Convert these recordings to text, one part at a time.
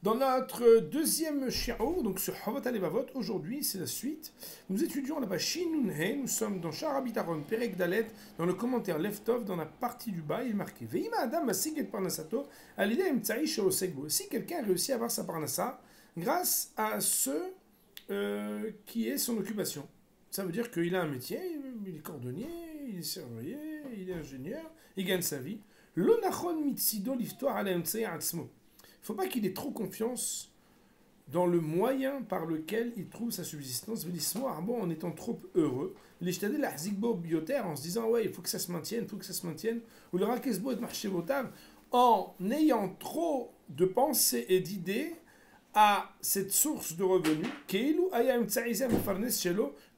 Dans notre deuxième shi'ur, donc sur Chovot HaLevavot, aujourd'hui c'est la suite. Nous étudions là-bas Shin Nun He, nous sommes dans Sha'ar HaBitaron, Perek Dalet, dans le commentaire Leftov, dans la partie du bas, il est marqué Ve'ima Adam Masig et Parnasato, Alideh Emtsai She'osek. Si quelqu'un réussit à avoir sa Parnassa grâce à ce qui est son occupation, ça veut dire qu'il a un métier, il est cordonnier, il est serrurier, il est ingénieur, il gagne sa vie. Lo nachon mitzido liftoar ala emtsai atzmo. Il ne faut pas qu'il ait trop confiance dans le moyen par lequel il trouve sa subsistance. En étant trop heureux, en se disant ouais, il faut que ça se maintienne, ou le rakesbo et marchevotav, en ayant trop de pensées et d'idées à cette source de revenus,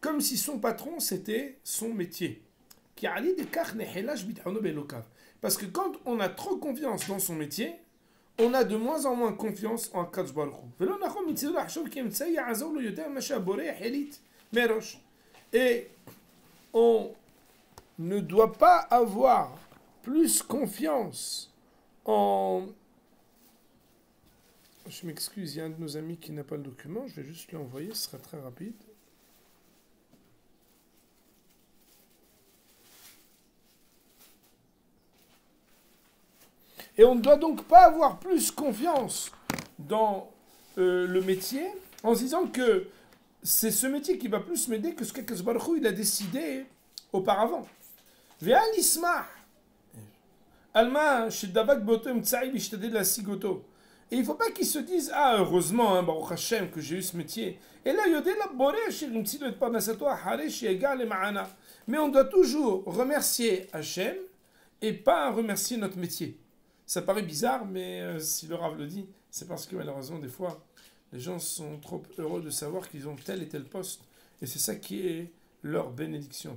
comme si son patron c'était son métier. Parce que quand on a trop confiance dans son métier, on a de moins en moins confiance en Akadosh Baruch Hu. Et on ne doit pas avoir plus confiance en... Je m'excuse, il y a un de nos amis qui n'a pas le document, je vais juste lui envoyer, ce sera très rapide. Et on ne doit donc pas avoir plus confiance dans le métier en se disant que c'est ce métier qui va plus m'aider que ce qu'Akadosh Baruch Hu il a décidé auparavant. Ve'al ismah alma shedavak boto emtsai vishtadel lasigoto. Et il ne faut pas qu'ils se disent ah heureusement Baruch Hashem que j'ai eu ce métier. Et là yodel boré asher imtzido et parnasato ahare sheyaga lema'ana. Mais on doit toujours remercier Hashem et pas remercier notre métier. Ça paraît bizarre, mais si le Rav le dit, c'est parce que malheureusement, des fois, les gens sont trop heureux de savoir qu'ils ont tel et tel poste. Et c'est ça qui est leur bénédiction.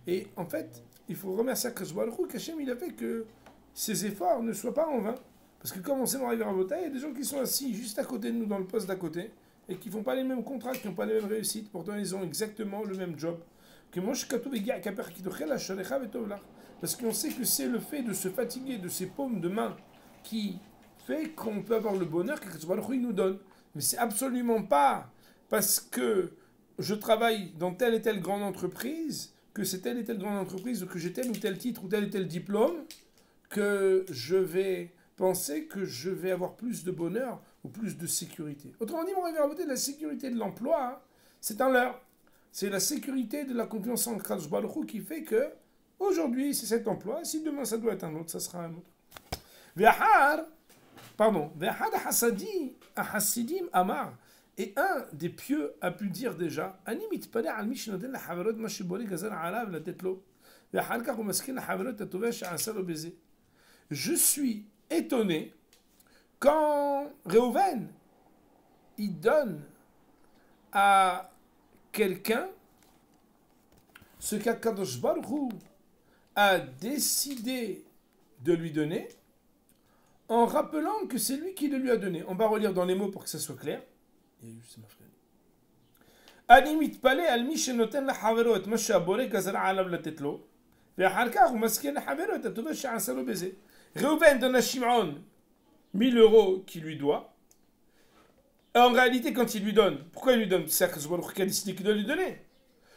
Et en fait, il faut remercier Akadosh Baruch Hu qu'Hachem il a fait que ces efforts ne soient pas en vain. Parce que comme on sait dans la Ravota, il y a des gens qui sont assis juste à côté de nous, dans le poste d'à côté, et qui ne font pas les mêmes contrats, qui n'ont pas les mêmes réussites. Pourtant, ils ont exactement le même job. Parce qu'on sait que c'est le fait de se fatiguer de ses paumes de main qui fait qu'on peut avoir le bonheur que Baruch Hu nous donne. Mais c'est absolument pas parce que je travaille dans telle et telle grande entreprise, que c'est telle et telle grande entreprise, ou que j'ai tel ou tel titre, ou tel et tel diplôme, que je vais penser que je vais avoir plus de bonheur ou plus de sécurité. Autrement dit, mon réveil, la sécurité de l'emploi, c'est un leurre. C'est la sécurité de la confiance en Akadosh Baruch Hu qui fait que aujourd'hui c'est cet emploi, si demain ça doit être un autre, ça sera un autre. Amar, et un des pieux a pu dire déjà, je suis étonné quand Réhouven il donne à quelqu'un ce qu'Akadosh Baruch Hu a décidé de lui donner en rappelant que c'est lui qui le lui a donné. On va relire dans les mots pour que ça soit clair. אני מתפלא על מי שנותן לחברו את מה שהבורא גזר עליו לתת לו, ואחר כך הוא מזכיר לחברו את הטובה שעשה לו בזה. Réhouven donne à Shimon 1000 euros qu'il lui doit. En réalité, quand il lui donne, pourquoi il lui donne? C'est Akadosh Baruch Hu qui a décidé qu'il doit lui donner.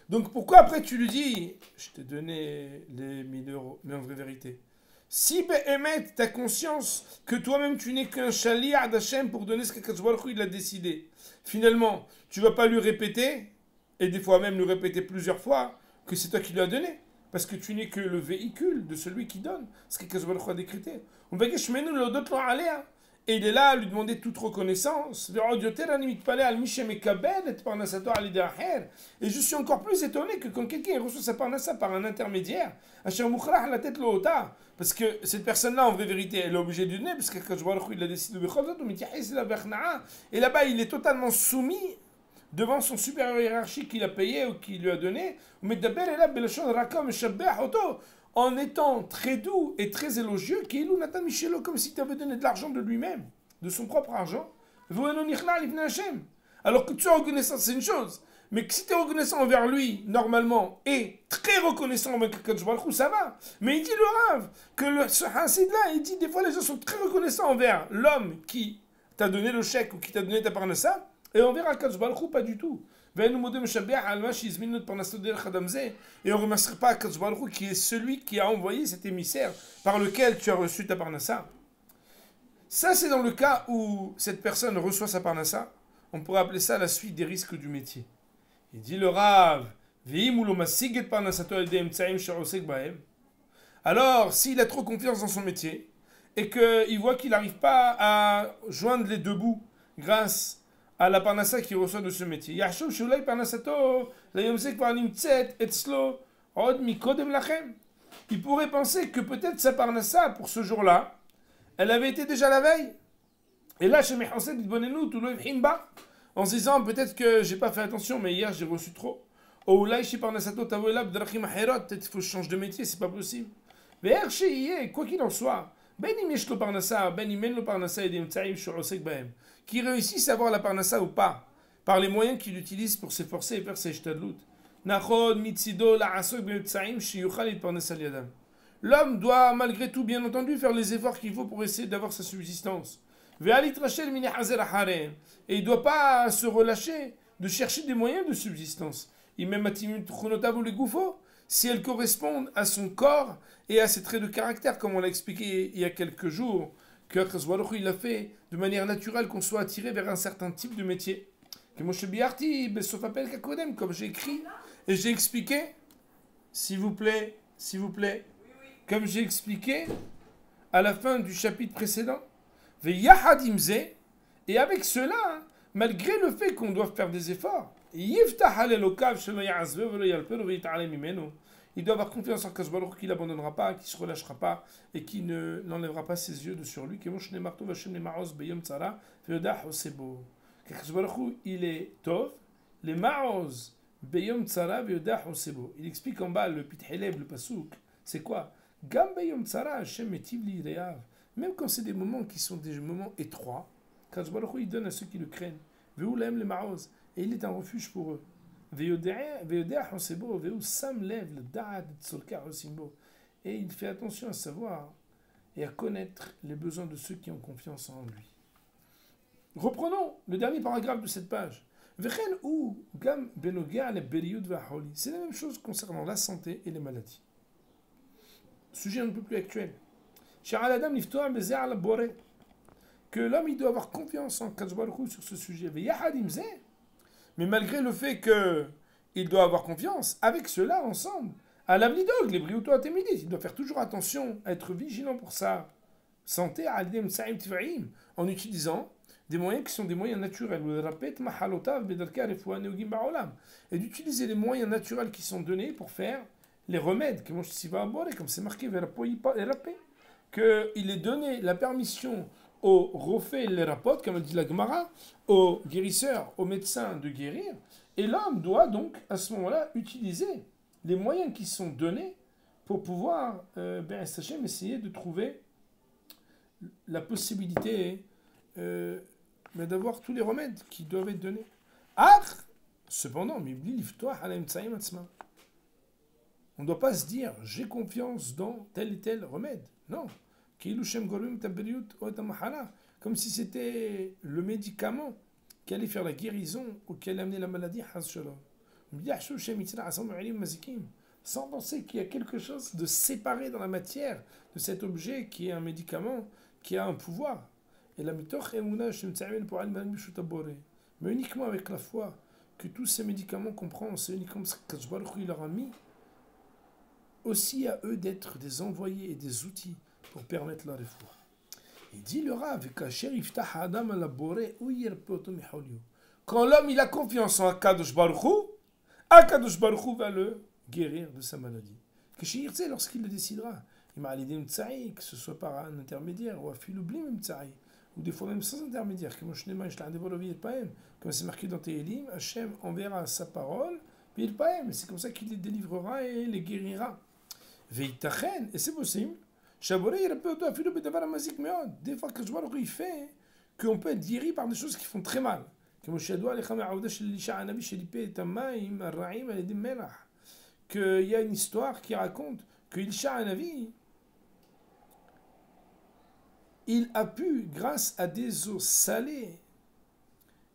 Donc pourquoi après tu lui dis je t'ai donné les 1000 euros, mais en vraie vérité, si Be'emet t'as conscience que toi-même tu n'es qu'un shaliach d'Hachem pour donner ce qu'Akadosh Baruch Hu il a décidé, finalement tu vas pas lui répéter, et des fois même lui répéter plusieurs fois, que c'est toi qui lui as donné, parce que tu n'es que le véhicule de celui qui donne ce qu'Akadosh Baruch Hu a décrété. Et il est là à lui demander toute reconnaissance. Et je suis encore plus étonné que quand quelqu'un reçoit sa parnassa par un intermédiaire, parce que cette personne-là, en vraie vérité, elle est obligée de donner, parce que il a décidé et là-bas, il est totalement soumis devant son supérieur hiérarchique qu'il a payé ou qui lui a donné, en étant très doux et très élogieux, comme si tu avais donné de l'argent de lui-même, de son propre argent. Alors que tu as reconnaissance, c'est une chose. Mais que si tu es reconnaissant envers lui, normalement, et très reconnaissant envers Kadosh Baruch Hu, ça va. Mais il dit le Rav, que ce Hassid-là, il dit des fois les gens sont très reconnaissants envers l'homme qui t'a donné le chèque ou qui t'a donné ta parnassa, et envers Kadosh Baruch Hu, pas du tout. Et on ne remerciera pas Kadosh Baruch Hu qui est celui qui a envoyé cet émissaire par lequel tu as reçu ta parnassa. Ça, c'est dans le cas où cette personne reçoit sa parnassa. On pourrait appeler ça la suite des risques du métier. Il dit le Rav, alors, s'il a trop confiance dans son métier et qu'il voit qu'il n'arrive pas à joindre les deux bouts grâce à la parnassa qu'il reçoit de ce métier, il pourrait penser que peut-être sa parnassa pour ce jour-là, elle avait été déjà la veille. Et là, chez Mechansel, en se disant peut-être que j'ai pas fait attention, mais hier j'ai reçu trop. Ou là, peut-être qu'il faut que je change de métier, c'est pas possible. Mais quoi qu'il en soit, qu'il réussisse à avoir la parnassa ou pas, par les moyens qu'il utilise pour s'efforcer et faire ses shtadlut. L'homme doit malgré tout, bien entendu, faire les efforts qu'il faut pour essayer d'avoir sa subsistance. Et il ne doit pas se relâcher de chercher des moyens de subsistance. Si elles correspondent à son corps et à ses traits de caractère, comme on l'a expliqué il y a quelques jours, que il a fait de manière naturelle qu'on soit attiré vers un certain type de métier. Comme j'ai écrit et j'ai expliqué, s'il vous plaît, comme j'ai expliqué à la fin du chapitre précédent, et avec cela, malgré le fait qu'on doit faire des efforts, il doit avoir confiance en Kadosh Baruch Hu qu'il n'abandonnera pas, qu'il ne se relâchera pas et qu'il n'enlèvera pas ses yeux de sur lui. Kadosh Baruch Hu, il est tov, les ma'oz beyom tzara veyodah osebo. Il explique en bas le pitheleb, le pasouk, c'est quoi? Gam beyom tzara Hashem metiv li re'av. Même quand c'est des moments qui sont des moments étroits, Kadosh Baruch Hu, il donne à ceux qui le craignent. Ve'u lahem le ma'oz. Et il est un refuge pour eux. Et il fait attention à savoir et à connaître les besoins de ceux qui ont confiance en lui. Reprenons le dernier paragraphe de cette page. C'est la même chose concernant la santé et les maladies. Sujet un peu plus actuel. Que l'homme il doit avoir confiance en Kadosh Baruch Hu sur ce sujet. Mais malgré le fait qu'il doit avoir confiance, avec cela ensemble, à l'avlidog, les briouto atémidit, il doit faire toujours attention, à être vigilant pour sa santé, en utilisant des moyens qui sont des moyens naturels, et d'utiliser les moyens naturels qui sont donnés pour faire les remèdes, comme c'est marqué, qu'il est donné la permission aux rofé les rapports, comme dit la Gemara, aux guérisseurs, aux médecins de guérir, et l'homme doit donc à ce moment-là utiliser les moyens qui sont donnés pour pouvoir essayer de trouver la possibilité d'avoir tous les remèdes qui doivent être donnés. Cependant, on ne doit pas se dire j'ai confiance dans tel et tel remède. Non. Comme si c'était le médicament qui allait faire la guérison ou qui allait amener la maladie. Sans penser qu'il y a quelque chose de séparé dans la matière de cet objet qui est un médicament, qui a un pouvoir. Et la mais uniquement avec la foi que tous ces médicaments comprennent, c'est uniquement ce que il leur a mis aussi à eux d'être des envoyés et des outils pour permettre la réforme. Il dit le Rav, quand l'homme il a confiance en Akadosh Baruch Hu, Akadosh Baruch Hu va le guérir de sa maladie. Lorsqu'il le décidera, que ce soit par un intermédiaire ou ou des fois même sans intermédiaire, comme c'est marqué dans Tehilim, Hachem enverra sa parole, et c'est comme ça qu'il les délivrera et les guérira. Et c'est possible. Des fois que il fait qu'on peut être guéri par des choses qui font très mal. כמו שידוע לך מהעובדה של אלישע הנביא שליפה את המים הרעים על ידי מלח. Qu'il y a une histoire qui raconte que Elisha Hanavi, il a pu, grâce à des eaux salées,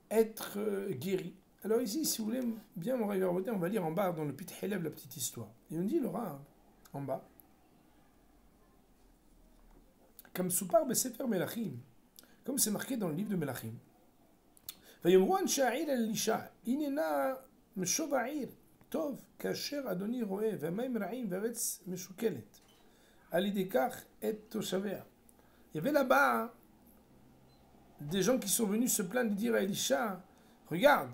être guéri. Alors ici, si vous voulez bien mon rêve, on va lire en bas dans le Pit Helev la petite histoire. Et on dit le Rav, en bas, comme Soupar Besefer Melachim, comme c'est marqué dans le livre de Melachim. ויאמרו אנשי העיר אל אלישע, הנה נא משוב העיר, טוב כאשר אדוני רואה, והמים רעים והארץ משוקלת. על ידי כך את תושביה. Il y avait là-bas des gens qui sont venus se plaindre et dire à Elisha, regarde,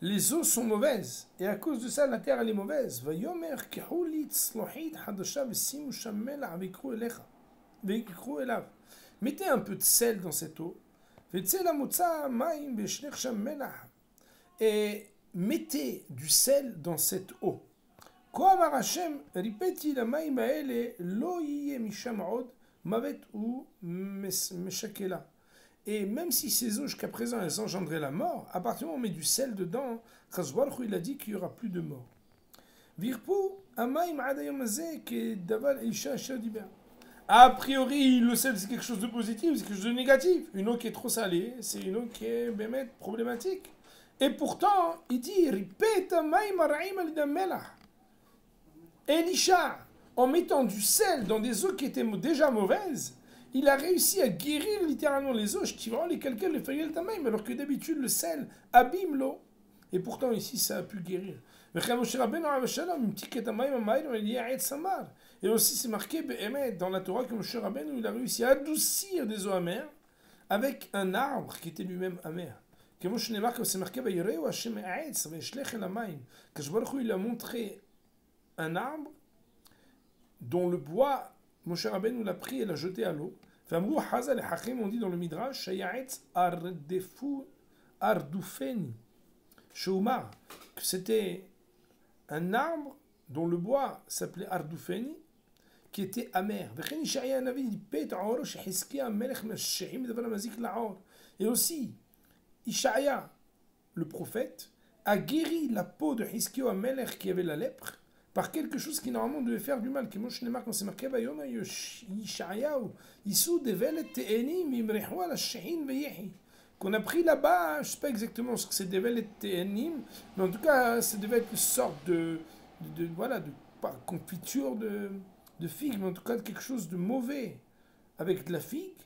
les eaux sont mauvaises, et à cause de ça, la terre elle est mauvaise. ויאמר קחו לי צלוחית חדשה ושימו שם מלח ויקחו אליך, ויקחו אליו. Mettez un peu de sel dans cette eau, ויצא למוצא מים וישלך שם מלח. Et mettez du sel dans cette eau. כה אמר השם, ריפאתי למים האלה, לא יהיה משם עוד מוות ומשקלה. Et même si ces eaux jusqu'à présent elles engendraient la mort, à partir du moment où on met du sel dedans, Chazwaruch il a dit qu'il n'y aura plus de mort. Virpu amayim ad hayom hazeh kedavar Elisha asher diber. A priori, le sel c'est quelque chose de positif, c'est quelque chose de négatif. Une eau qui est trop salée, c'est une eau qui est bémet problématique. Et pourtant, il dit ripet amayim ara'im al yedei melach. Elisha, en mettant du sel dans des eaux qui étaient déjà mauvaises, il a réussi à guérir littéralement les eaux, les calculs, les feuilles, le tamaim, alors que d'habitude le sel abîme l'eau. Et pourtant ici ça a pu guérir. Et aussi c'est marqué dans la Torah que Moshe Rabbeinu il a réussi à adoucir des eaux amères avec un arbre qui était lui-même amer. Comme c'est marqué, il a montré un arbre dont le bois Moshe Rabbeinu l'a pris et l'a jeté à l'eau. Famrou Hazal et Hachim ont dit dans le Midrash, Shayaetz Ardoufeni, Shoumar, que c'était un arbre dont le bois s'appelait Ardoufeni, qui était amer. Et aussi, Ishaïa, le prophète, a guéri la peau de Hiskiyahu Amelech qui avait la lèpre, par quelque chose qui normalement devait faire du mal. Quand c'est marqué, qu'on a pris là-bas, je ne sais pas exactement ce que c'est Develet Te'enim, mais en tout cas, ça devait être une sorte de pas confiture de figue, mais en tout cas de quelque chose de mauvais avec de la figue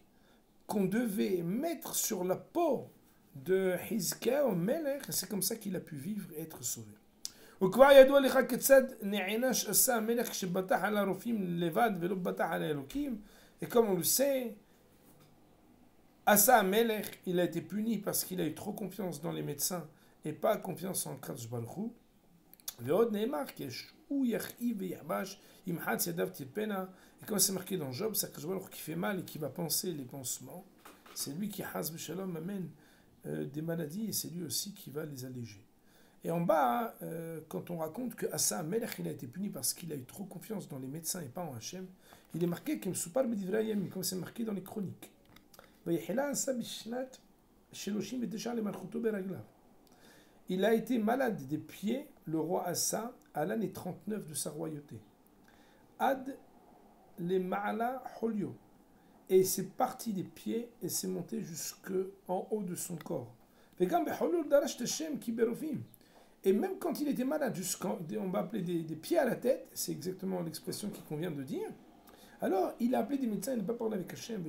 qu'on devait mettre sur la peau de Hiskiyahu Melech, et c'est comme ça qu'il a pu vivre et être sauvé. וכבר ידוע לך כיצד נענש עשה המלך כשבטח על הרופאים לבד ולא בטח על האלוקים. Et comme on le sait, Asa Melech, il a été puni parce qu'il a eu trop confiance dans les médecins et pas confiance en Kadosh Baruch Hu. ועוד נאמר שהוא יכאיב ויחבש ימחץ ידיו תרפנה. Et comme c'est marqué dans Job, c'est Kadosh Baruch Hu qui fait mal et qui va panser les pansements. C'est lui qui, Chas v'Shalom, amène des maladies et c'est lui aussi qui va les alléger. Et en bas, quand on raconte que Asa Melech il a été puni parce qu'il a eu trop confiance dans les médecins et pas en Hachem, il est marqué comme c'est marqué dans les chroniques. Il a été malade des pieds, le roi Asa, à l'année 39 de sa royauté. Ad le Ma'ala Holio. Et c'est parti des pieds et c'est monté jusqu'en haut de son corps. Et même quand il était malade, on va appeler des pieds à la tête, c'est exactement l'expression qu'il convient de dire, alors il a appelé des médecins, il n'a pas parlé avec Hachem,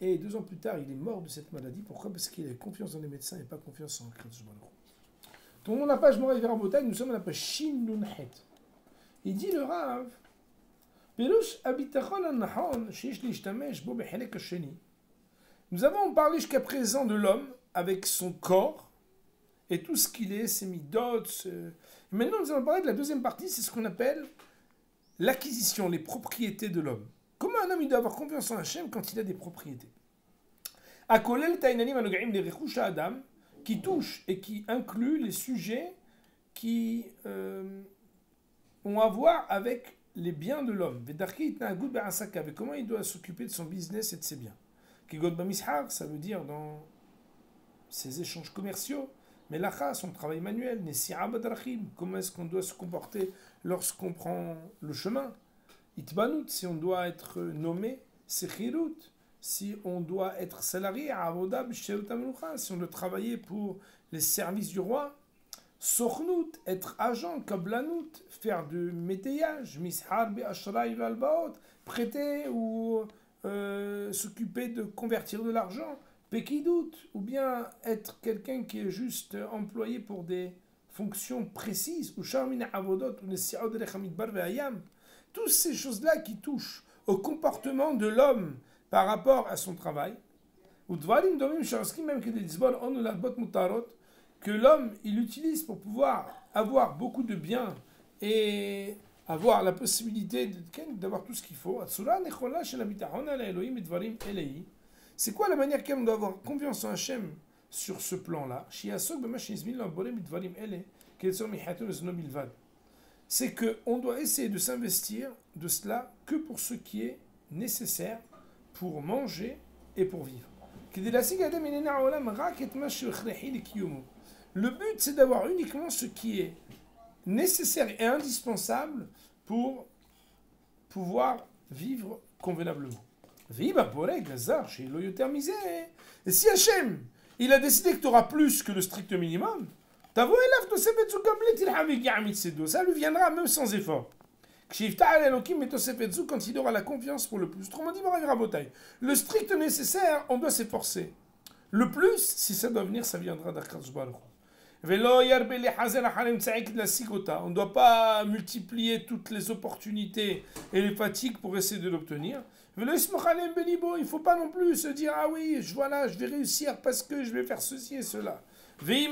et 2 ans plus tard, il est mort de cette maladie. Pourquoi? Parce qu'il avait confiance dans les médecins et pas confiance en Kadosh Baruch Hu. Tournons la page Moraï vers Rabotai, nous sommes à la page Shin Nun Het. Il dit le Rav, Perush Abitachon An-Nahon, Sheish Lishtamesh Bo Bechelek Hasheni. Nous avons parlé jusqu'à présent de l'homme avec son corps et tout ce qu'il est, ses midot. Maintenant, nous allons parler de la deuxième partie, c'est ce qu'on appelle l'acquisition, les propriétés de l'homme. Comment un homme il doit avoir confiance en Hachem quand il a des propriétés? Akolel Tainanim Anogaim les Rechush Adam, qui touche et qui inclut les sujets qui ont à voir avec les biens de l'homme. Vedarki Itnaagud Be'asaka, avec comment il doit s'occuper de son business et de ses biens. Kigot bamishar, ça veut dire dans ces échanges commerciaux. Melacha, son travail manuel. Nesi'a badrachim, comment est-ce qu'on doit se comporter lorsqu'on prend le chemin. Itbanut, si on doit être nommé. Sechirut, si on doit être salarié. Avoda b'sherut hamelucha, si on doit travailler pour les services du roi. Sochnout, être agent. Kablanout, faire du métayage. Mishar be'ashray ve'albaot, prêter ou s'occuper de convertir de l'argent. Pekidout, ou bien être quelqu'un qui est juste employé pour des fonctions précises. Ou charmina avodot, ou nesi'od rechamidbar ve'ayam. Toutes ces choses-là qui touchent au comportement de l'homme par rapport à son travail. Ou dvarim domim sharskim même que des disbor on ou l'albot mutarot, que l'homme il utilise pour pouvoir avoir beaucoup de biens et avoir la possibilité d'avoir tout ce qu'il faut. C'est quoi la manière qu'on doit avoir confiance en Hachem sur ce plan-là? C'est qu'on doit essayer de s'investir de cela que pour ce qui est nécessaire pour manger et pour vivre. Le but, c'est d'avoir uniquement ce qui est nécessaire et indispensable pour pouvoir vivre convenablement. Et si Hachem, il a décidé que tu auras plus que le strict minimum, ça lui viendra même sans effort. Quand il aura la confiance pour le plus. Autrement dit, le strict nécessaire, on doit s'efforcer. Le plus, si ça doit venir, ça viendra d'Akadosh Baruch Hu. On ne doit pas multiplier toutes les opportunités et les fatigues pour essayer de l'obtenir. Il ne faut pas non plus se dire, ah oui, voilà, je vais réussir parce que je vais faire ceci et cela. Si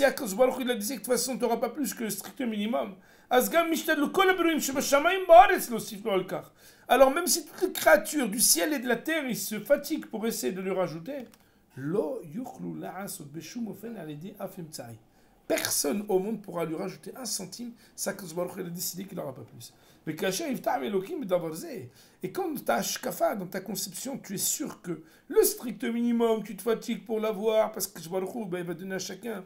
Akadosh Baruch Hu il a dit que de toute façon tu n'auras pas plus que le strict minimum, alors même si toutes les créatures du ciel et de la terre ils se fatiguent pour essayer de lui rajouter, personne au monde pourra lui rajouter un centime, ça Akadosh Baruch Hu il a décidé qu'il n'aura pas plus. Et quand tu as Ashkafa, dans ta conception, tu es sûr que le strict minimum, tu te fatigues pour l'avoir, parce que Baruch Hu, il va donner à chacun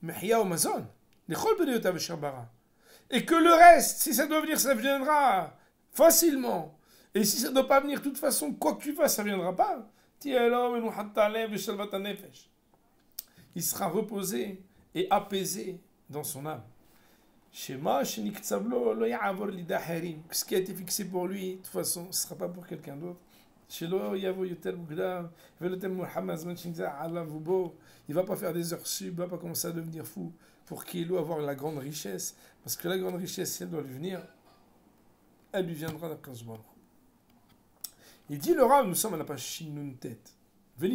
Mehya ou Mazon, et que le reste, si ça doit venir, ça viendra facilement. Et si ça ne doit pas venir, de toute façon, quoi que tu fasses, ça ne viendra pas. Il sera reposé et apaisé dans son âme. Ce qui a été fixé pour lui, de toute façon, ce ne sera pas pour quelqu'un d'autre. Il ne va pas faire des heures sub, il ne va pas commencer à devenir fou pour qu'il avoir la grande richesse. Parce que la grande richesse, si elle doit lui venir, elle lui viendra d'Akadosh Baruch Hu. Il dit le Rav, nous sommes à la page Shinun tête. Et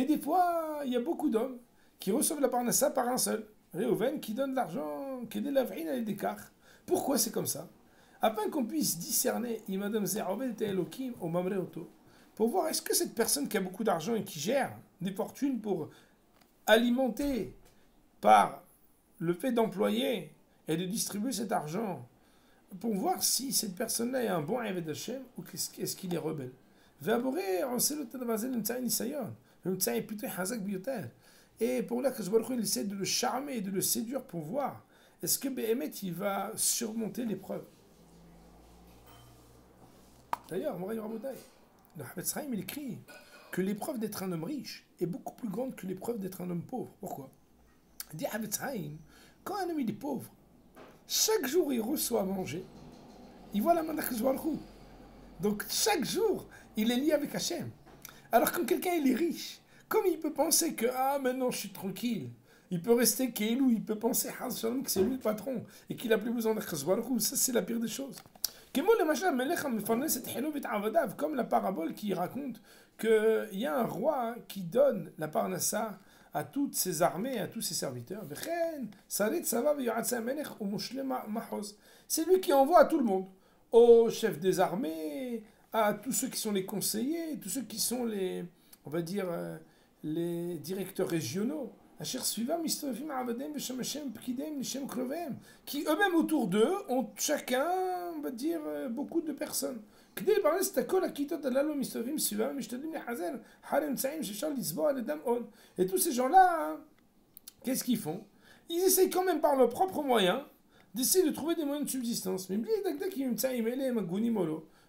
des fois, il y a beaucoup d'hommes qui reçoivent la parnassa par un seul. Réhouven qui donne l'argent, qui est la des cartes. Pourquoi c'est comme ça? Afin qu'on puisse discerner, pour voir est-ce que cette personne qui a beaucoup d'argent et qui gère des fortunes pour alimenter par le fait d'employer et de distribuer cet argent, pour voir si cette personne-là est un bon Eved Hashem ou est-ce qu'il est rebelle. Et pour là, il essaie de le charmer et de le séduire pour voir est-ce que Béhémet il va surmonter l'épreuve. D'ailleurs, le Havetz Chaim il écrit que l'épreuve d'être un homme riche est beaucoup plus grande que l'épreuve d'être un homme pauvre. Pourquoi? Il dit Havetz Chaim, quand un homme il est pauvre, chaque jour il reçoit à manger, il voit la main d'Akadosh Baruch Hu. Donc chaque jour, il est lié avec Hachem. Alors quand quelqu'un il est riche, comme il peut penser que maintenant je suis tranquille, il peut rester Keilou, il peut penser que c'est lui le patron et qu'il n'a plus besoin d'Akadosh Baruch Hu, ça c'est la pire des choses. Comme la parabole qui raconte qu'il y a un roi qui donne la parnassa à toutes ses armées, à tous ses serviteurs. C'est lui qui envoie à tout le monde, aux chefs des armées, à tous ceux qui sont les conseillers, tous ceux qui sont les, on va dire, les directeurs régionaux. qui eux-mêmes autour d'eux ont chacun, on va dire, beaucoup de personnes. Et tous ces gens-là, hein, qu'est-ce qu'ils font? Ils essayent quand même par leurs propres moyens d'essayer de trouver des moyens de subsistance. Mais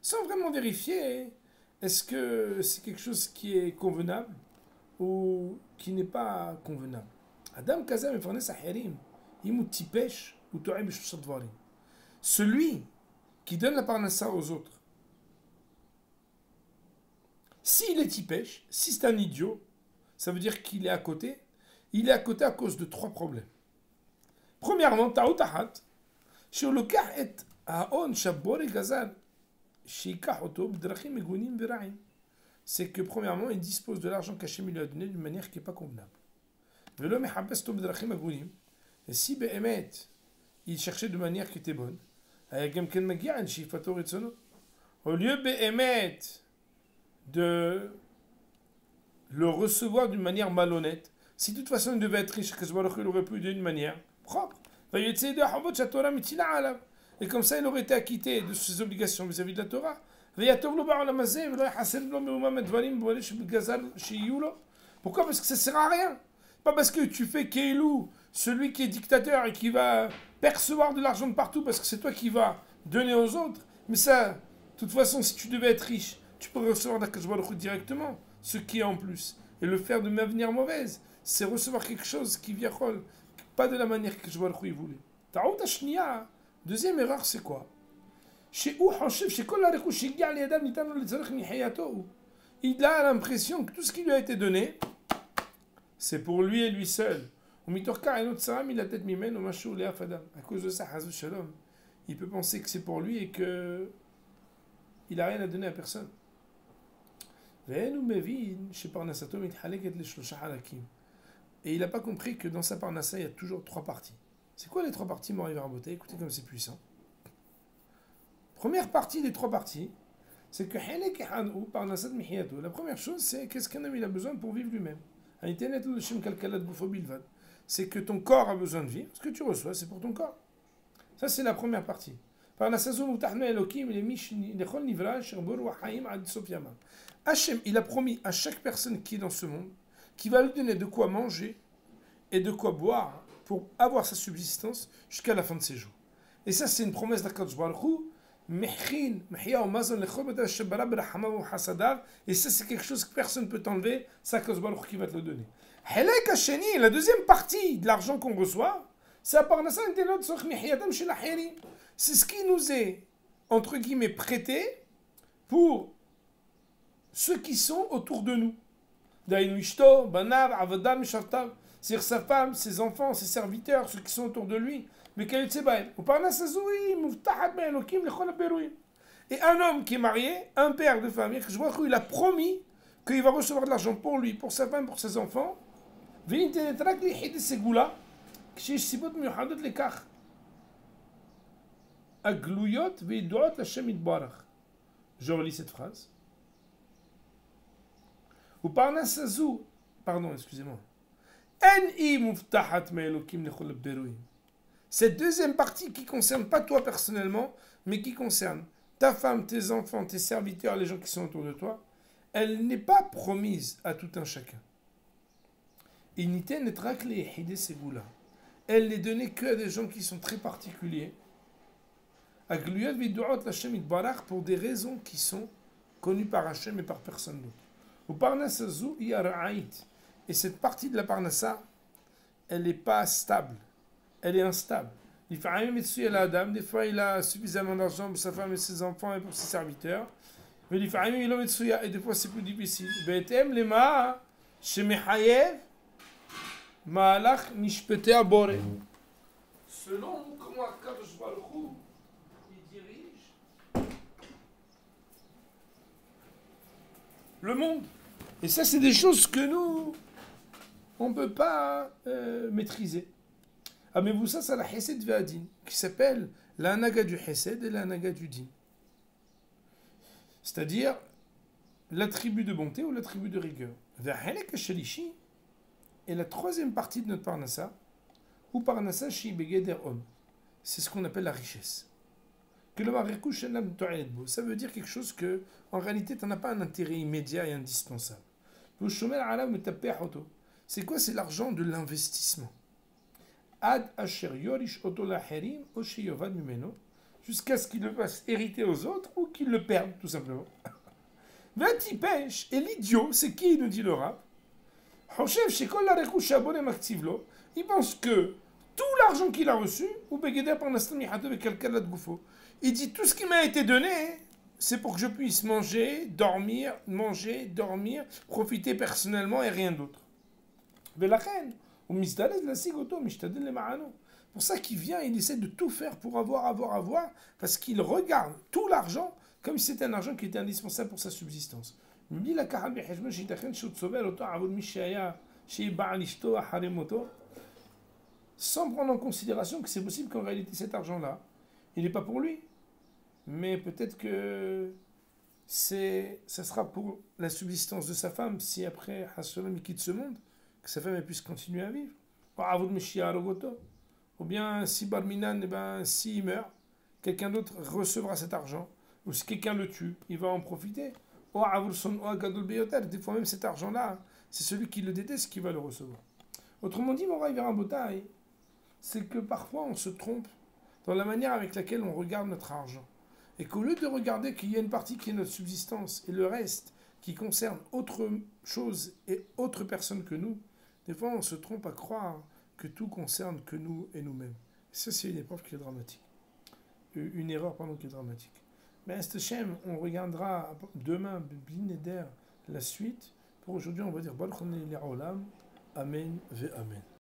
sans vraiment vérifier est-ce que c'est quelque chose qui est convenable ou qui n'est pas convenable. Adam Kazam et Sahirim, il tipesh ou celui qui donne la parnassa aux autres, s'il est tipesh, si c'est un idiot, ça veut dire qu'il est à côté. Il est à côté à cause de 3 problèmes. Premièrement, ta'utahat, chez le cas et aon shabore gazal, shikah oto bdrachim egunim veraim. C'est que premièrement, il dispose de l'argent qu'Hachem lui a donné d'une manière qui n'est pas convenable. Et si Behemet, il cherchait de manière qui était bonne, au lieu Behemet de le recevoir d'une manière malhonnête, si de toute façon il devait être riche, il aurait pu d'une manière propre. Et comme ça, il aurait été acquitté de ses obligations vis-à-vis de la Torah. Pourquoi? Parce que ça ne sert à rien. Pas parce que tu fais Keilou, celui qui est dictateur et qui va percevoir de l'argent de partout parce que c'est toi qui vas donner aux autres. Mais ça, de toute façon, si tu devais être riche, tu peux recevoir d'Akadosh Baruch Hu directement, ce qui est en plus. Et le faire de manière mauvaise, c'est recevoir quelque chose qui vient pas de la manière que Akadosh Baruch Hu voulait. Deuxième erreur, c'est quoi? Il a l'impression que tout ce qui lui a été donné, c'est pour lui et lui seul. À cause de ça, il peut penser que c'est pour lui et qu'il n'a rien à donner à personne. Et il n'a pas compris que dans sa parnassa, il y a toujours 3 parties. C'est quoi les 3 parties, Mori Verboté? Écoutez comme c'est puissant. Première partie des 3 parties, c'est que la première chose, c'est qu'est-ce qu'un homme il a besoin pour vivre lui-même. C'est que ton corps a besoin de vivre. Ce que tu reçois, c'est pour ton corps. Ça, c'est la première partie. Hachem, il a promis à chaque personne qui est dans ce monde qu'il va lui donner de quoi manger et de quoi boire pour avoir sa subsistance jusqu'à la fin de ses jours. Et ça, c'est une promesse d'Akadosh Baruch Hu. Et ça, c'est quelque chose que personne ne peut t'enlever. C'est Akadosh Baruch Hu qui va te le donner. La deuxième partie de l'argent qu'on reçoit, c'est ce qui nous est, entre guillemets, prêté pour ceux qui sont autour de nous. C'est-à-dire sa femme, ses enfants, ses serviteurs, ceux qui sont autour de lui. Et un homme qui est marié, un père de famille, je vois qu'il a promis qu'il va recevoir de l'argent pour lui, pour sa femme, pour ses enfants. Je relis cette phrase. Pardon, excusez-moi. Cette deuxième partie qui ne concerne pas toi personnellement, mais qui concerne ta femme, tes enfants, tes serviteurs, les gens qui sont autour de toi, elle n'est pas promise à tout un chacun. Elle n'est donnée que à des gens qui sont très particuliers. Pour des raisons qui sont connues par Hachem et par personne d'autre. Et cette partie de la parnassa, elle n'est pas stable, elle est instable. Des fois, il a suffisamment d'argent pour sa femme et ses enfants et pour ses serviteurs. Mais et des fois, c'est plus difficile. Selon comment Akadosh Baruch Hu il dirige le monde. Et ça, c'est des choses que nous, on ne peut pas maîtriser. Ah, mais vous, ça, c'est la Hesed Ve'adin, qui s'appelle la Naga du Hesed et la Naga du Din. C'est-à-dire l'attribut de bonté ou l'attribut de rigueur. Et la troisième partie de notre parnassa, ou parnassa shi begeder homme, c'est ce qu'on appelle la richesse. Que le marikou shenam to'aledbo, ça veut dire quelque chose que, en réalité, tu n'as pas un intérêt immédiat et indispensable. C'est quoi? C'est l'argent de l'investissement. Ad asher yorish oto laherim o sheyovad mimeno, jusqu'à ce qu'il le fasse hériter aux autres ou qu'il le perde, tout simplement. V'atipèche, et l'idiot, c'est qui, nous dit le rab? Il pense que tout l'argent qu'il a reçu, il dit tout ce qui m'a été donné, c'est pour que je puisse manger, dormir, profiter personnellement et rien d'autre. Pour ça qu'il vient, il essaie de tout faire pour avoir, parce qu'il regarde tout l'argent comme si c'était un argent qui était indispensable pour sa subsistance. Sans prendre en considération que c'est possible qu'en réalité cet argent-là, il n'est pas pour lui, mais peut-être que ça sera pour la subsistance de sa femme, si après Hashem il quitte ce monde, que sa femme puisse continuer à vivre. Ou bien si Barminan, s'il meurt, quelqu'un d'autre recevra cet argent, ou si quelqu'un le tue, il va en profiter. Des fois même cet argent-là, c'est celui qui le déteste qui va le recevoir. Autrement dit, Moraï Verabotaï, c'est que parfois on se trompe dans la manière avec laquelle on regarde notre argent. Et qu'au lieu de regarder qu'il y a une partie qui est notre subsistance et le reste qui concerne autre chose et autre personne que nous, des fois on se trompe à croire que tout concerne que nous et nous-mêmes. Et ça, c'est une épreuve qui est dramatique. Une erreur, pardon, qui est dramatique. Mais Estéchem, on regardera demain, Blinéder, la suite. Pour aujourd'hui, on va dire Baruch Olam, Amen ve Amen.